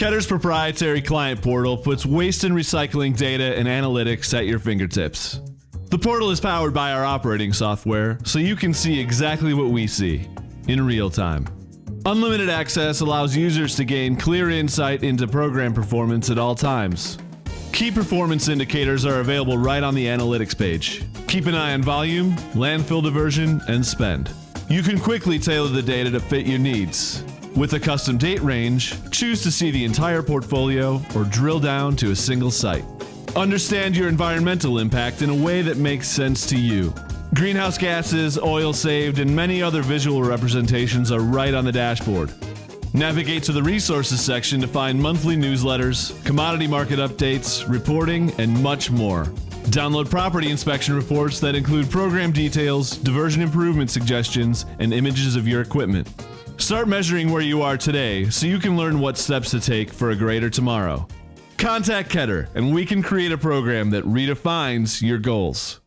Keter's proprietary client portal puts waste and recycling data and analytics at your fingertips. The portal is powered by our operating software, so you can see exactly what we see in real time. Unlimited access allows users to gain clear insight into program performance at all times. Key performance indicators are available right on the analytics page. Keep an eye on volume, landfill diversion, and spend. You can quickly tailor the data to fit your needs. With a custom date range, choose to see the entire portfolio or drill down to a single site. Understand your environmental impact in a way that makes sense to you. Greenhouse gases, oil saved, and many other visual representations are right on the dashboard. Navigate to the resources section to find monthly newsletters, commodity market updates, reporting, and much more. Download property inspection reports that include program details, diversion improvement suggestions, and images of your equipment. Start measuring where you are today so you can learn what steps to take for a greater tomorrow. Contact Keter and we can create a program that redefines your goals.